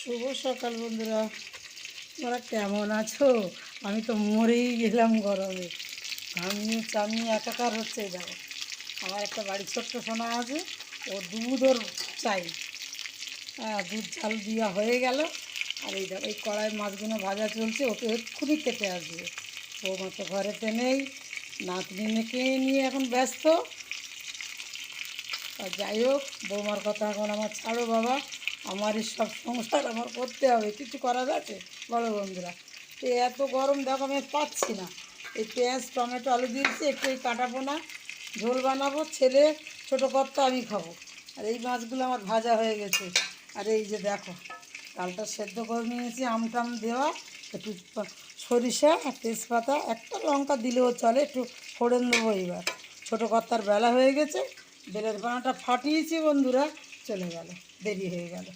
শুভ সকাল বন্ধুরা, তোমরা কেমন আছো? আমি তো মরেই গেলাম গরমে, ঘামিয়ে চামিয়ে একাকার হচ্ছে। দেখো, আমার একটা বাড়ি ছোট্ট সোনা আছে, ও দুধ ওর চাই। হ্যাঁ, দুধ চাল দেওয়া হয়ে গেল। আর এই দেখো, এই কড়াই মাছগুলো ভাজা চলছে, ওকে এক্ষুনি খেতে আসবে। বৌমা তো ঘরেতে নেই, নাতনি মেয়েকে নিয়ে এখন ব্যস্ত। আর যাই হোক, বৌমার কথা এখন আমার ছাড়ো বাবা, আমারই সব সংসার আমার করতে হবে, কিছু করা যাচ্ছে বলো বন্ধুরা? তো এত গরম দেখো, আমি পাচ্ছি না। এই পেঁয়াজ টমেটো আলু দিয়েছি, একটু এই কাটাবো না, ঝোল বানাবো, ছেলে ছোটো কর্তা আমি খাবো। আর এই মাছগুলো আমার ভাজা হয়ে গেছে। আর এই যে দেখো, ডালটা সেদ্ধ করে নিয়েছি, আমটাম দেওয়া, একটু সরিষা আর তেজপাতা, একটা লঙ্কা দিলেও চলে, একটু ফোড়ন দেবো। এইবার ছোটো কর্তার বেলা হয়ে গেছে, বেলের বানাটা ফাটিয়েছি বন্ধুরা, চলে গেল, দেরি হয়ে গেল।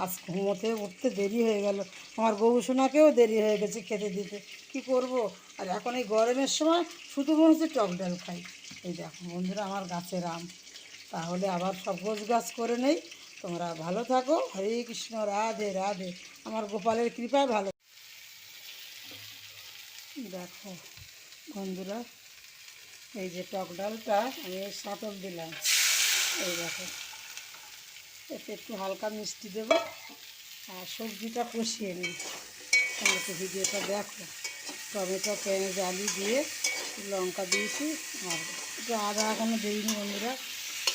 আজ ঘুমোতে উঠতে দেরি হয়ে গেল, আমার গৌসোনাকেও দেরি হয়ে গেছে খেতে দিতে। কি করব? আর এখন এই গরমের সময় শুধু মনে হচ্ছে টক ডাল খাই। এই দেখো বন্ধুরা, আমার গাছের আম। তাহলে আবার সব গোছ গাছ করে নেই। তোমরা ভালো থাকো, হরে কৃষ্ণ, রাধে রাধে। আমার গোপালের কৃপায় ভালো। দেখো বন্ধুরা, এই যে টক ডালটা আমি সাঁতল দিলাম, এই দেখো, এতে একটু হালকা মিষ্টি দেবো, আর সবজিটা কষিয়ে নিই। তোমরা তো ভিডিওটা দেখো, টমেটো পেঁয়াজ আলু দিয়ে লঙ্কা দিয়েছি, আর একটু আদা এখনও দিইনি বন্ধুরা,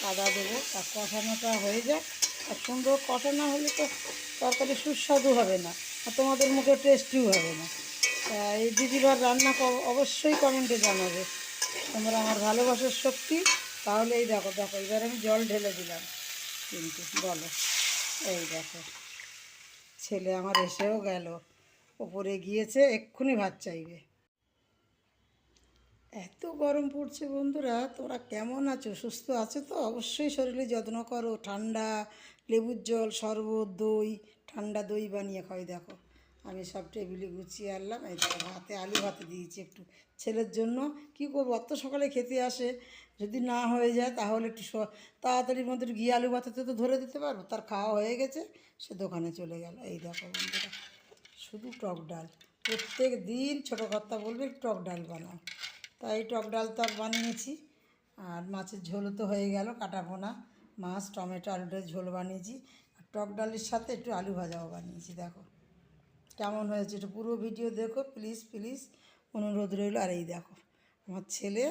আদা দেবো। আর কষানোটা হয়ে যাক, আর সুন্দর কষানো হলে তো তরকারি সুস্বাদু হবে না, আর তোমাদের মুখে টেস্টিও হবে না। এই দিদিভার রান্না অবশ্যই কমেন্টে জানাবে, তোমরা আমার ভালোবাসার শক্তি। তাহলে এই দেখো দেখো, এবার আমি জল ঢেলে দিলাম, কিন্তু বলো, এই দেখো, ছেলে আমার এসেও গেল, ওপরে গিয়েছে, এক্ষুনি ভাত চাইবে। এত গরম পড়ছে বন্ধুরা, তোমরা কেমন আছো? সুস্থ আছো তো? অবশ্যই শরীরে যত্ন করো, ঠান্ডা লেবুর জল, শরবত, দই, ঠান্ডা দই বানিয়ে খাই। দেখো, আমি সব টেবিলে গুছিয়ে আনলাম। এই দেখো, ভাতে আলু ভাতে দিয়েছি একটু ছেলের জন্য। কি করবো, অত সকালে খেতে আসে, যদি না হয়ে যায় তাহলে একটু তাড়াতাড়ির মধ্যে গিয়ে আলু ভাতেতে তো ধরে দিতে পারবো। তার খাওয়া হয়ে গেছে, সে দোকানে চলে গেল। এই দেখো বন্ধুরা, শুধু টক ডাল, প্রত্যেক দিন ছোটো কর্তা বলবে টক ডাল বানাও, তাই টক ডাল তো বানিয়েছি। আর মাছের ঝোলও তো হয়ে গেল, কাটা পোনা মাছ, টমেটো আলুটার ঝোল বানিয়েছি, আর টক ডালের সাথে একটু আলু ভাজাও বানিয়েছি। দেখো কেমন হয়েছে, একটু পুরো ভিডিও দেখো প্লিজ প্লিজ, অনুরোধ রইল। আর এই দেখো, আমার ছেলে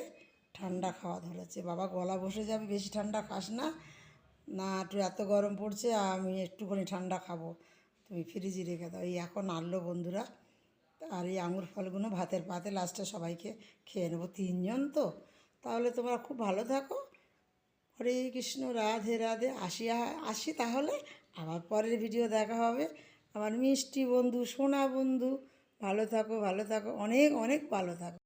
ঠান্ডা খাওয়া ধরেছে, বাবা গলা বসে যাবে, বেশি ঠান্ডা খাস না, না একটু এত গরম পড়ছে, আমি একটুখানি ঠান্ডা খাবো, তুমি ফ্রিজে রেখে দাও। এই এখন আনলো বন্ধুরা। আর এই আঙুর ফলগুলো ভাতের পাতে লাস্টে সবাইকে খেয়ে নেবো, তিনজন তো। তাহলে তোমরা খুব ভালো থাকো, হরে কৃষ্ণ, রাধে রাধে। আসি তাহলে, আবার পরের ভিডিও দেখা হবে। আমার মিষ্টি বন্ধু, সোনা বন্ধু, ভালো থাকো ভালো থাকো, অনেক অনেক ভালো থাকো।